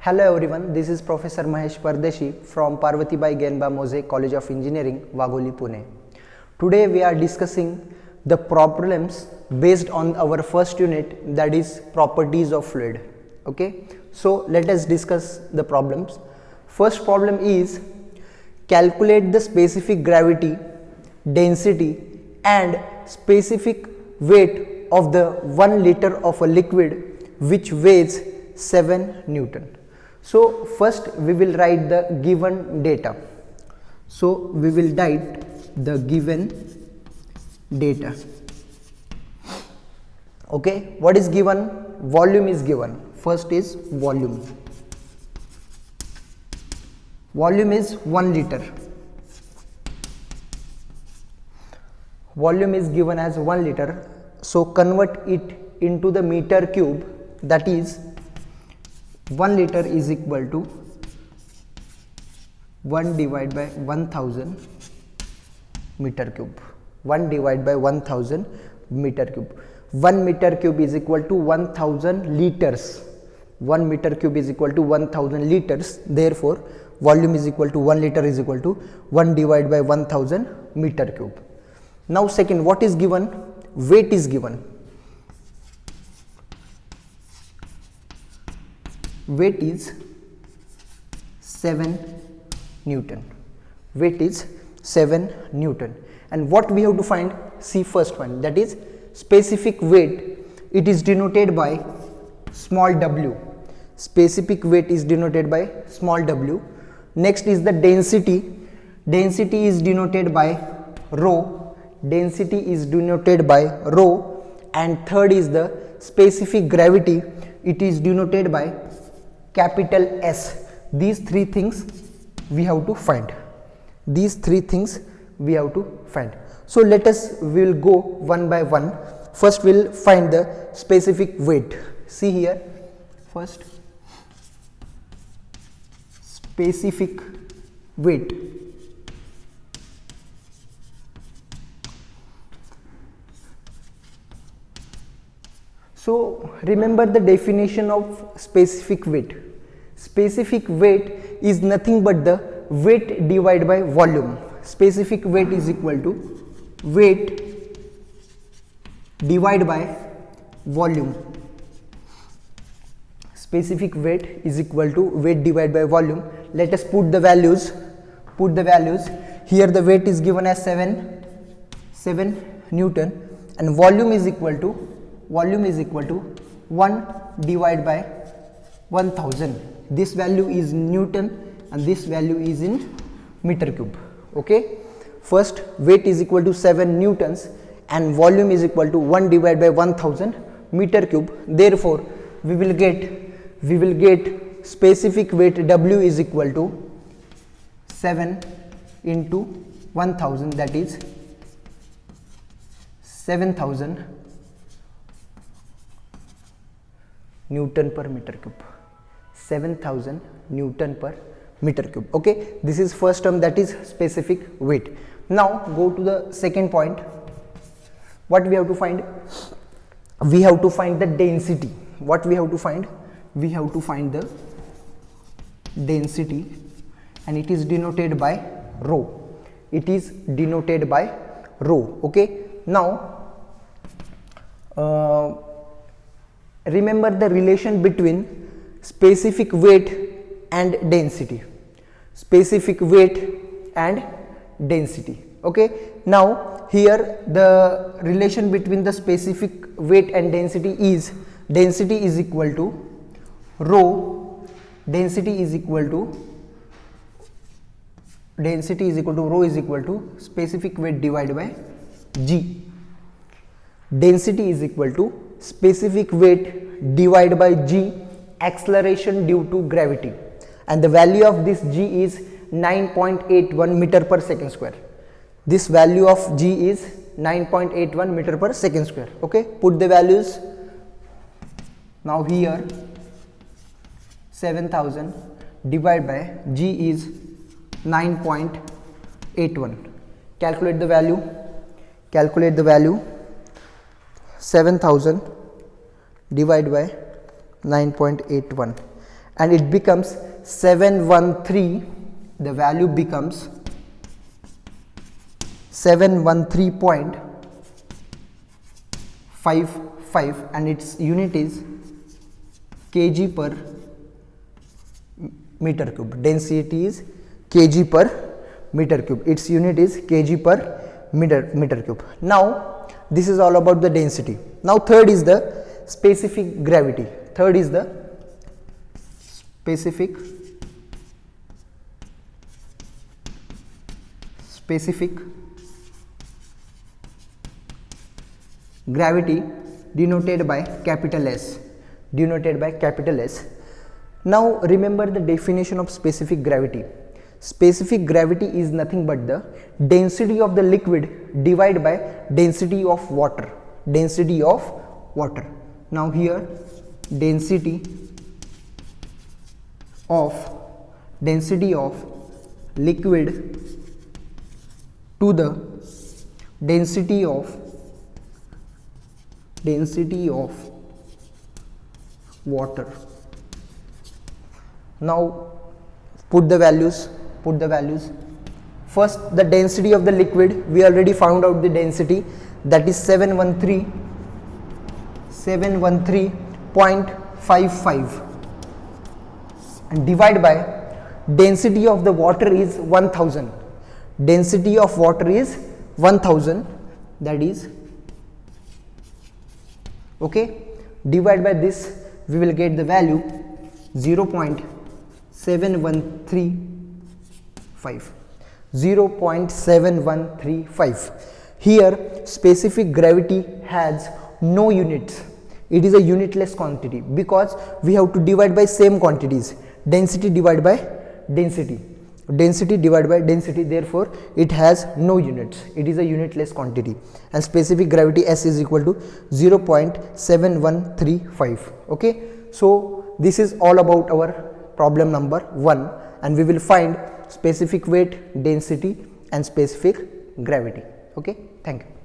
Hello everyone, this is Professor Mahesh Pardeshi from Parvatibai Genba Mose College of Engineering, Wagholi, Pune. Today we are discussing the problems based on our first unit, that is properties of fluid. Okay, so let us discuss the problems. First problem is calculate the specific gravity, density and specific weight of the 1 liter of a liquid which weighs 7 Newton. So first we will write the given data. So we will write the given data. Okay, what is given? Volume is given. First is volume. Volume is 1 liter. Volume is given as 1 liter. So convert it into the meter cube, that is 1 liter is equal to 1 divided by 1000 meter cube. 1 divided by 1000 meter cube. 1 meter cube is equal to 1000 liters. 1 meter cube is equal to 1000 liters. Therefore, volume is equal to 1 liter is equal to 1 divided by 1000 meter cube. Now second, what is given? Weight is given. Weight is 7 Newton. Weight is 7 Newton. And what we have to find? See first one, that is specific weight. It is denoted by small w. Specific weight is denoted by small w. Next is the density. Density is denoted by rho. Density is denoted by rho. And third is the specific gravity. It is denoted by capital S. These three things we have to find. These three things we have to find. So let us, we will go one by one. First we will find the specific weight. See here, first specific weight. So remember the definition of specific weight. Specific weight is nothing but the weight divided by volume. Specific weight is equal to weight divided by volume. Specific weight is equal to weight divided by volume. Let us put the values. Put the values. Here the weight is given as 7 Newton and volume is equal to 1 divided by 1000. This value is Newton and this value is in meter cube. Okay, first weight is equal to 7 newtons and volume is equal to 1 divided by 1000 meter cube. Therefore we will get specific weight W is equal to 7 into 1000, that is 7000 Newton per meter cube. 7000 Newton per meter cube. Okay, this is first term, that is specific weight. Now go to the second point. What we have to find? We have to find the density. What we have to find? We have to find the density and it is denoted by rho. It is denoted by rho. Okay, now remember the relation between specific weight and density. Specific weight and density. Okay, now here the relation between the specific weight and density is equal to rho. Density is equal to rho is equal to specific weight divided by g. Density is equal to specific weight divided by g, acceleration due to gravity, and the value of this g is 9.81 meter per second square. This value of g is 9.81 meter per second square. Okay, put the values. Now here 7000 divided by g is 9.81. Calculate the value. 7000 divided by 9.81 and it becomes 713. The value becomes 713.55 and its unit is kg per meter cube. Density is kg per meter cube. Its unit is kg per meter cube. Now this is all about the density. Now third is the specific gravity. Third is the specific gravity denoted by capital S. Now remember the definition of specific gravity. Specific gravity is nothing but the density of the liquid divided by density of water. Now here density of liquid to the density of water. Now put the values. First, the density of the liquid, we already found out the density, that is 713.55 and divide by density of the water is 1000. Density of water is 1000, that is okay. Divide by this, we will get the value 0.7135. Here specific gravity has no units. It is a unitless quantity because we have to divide by same quantities, density divided by density, therefore it has no units. It is a unitless quantity and specific gravity S is equal to 0.7135. okay. So this is all about our problem number 1, and we will find specific weight, density and specific gravity. Okay, thank you.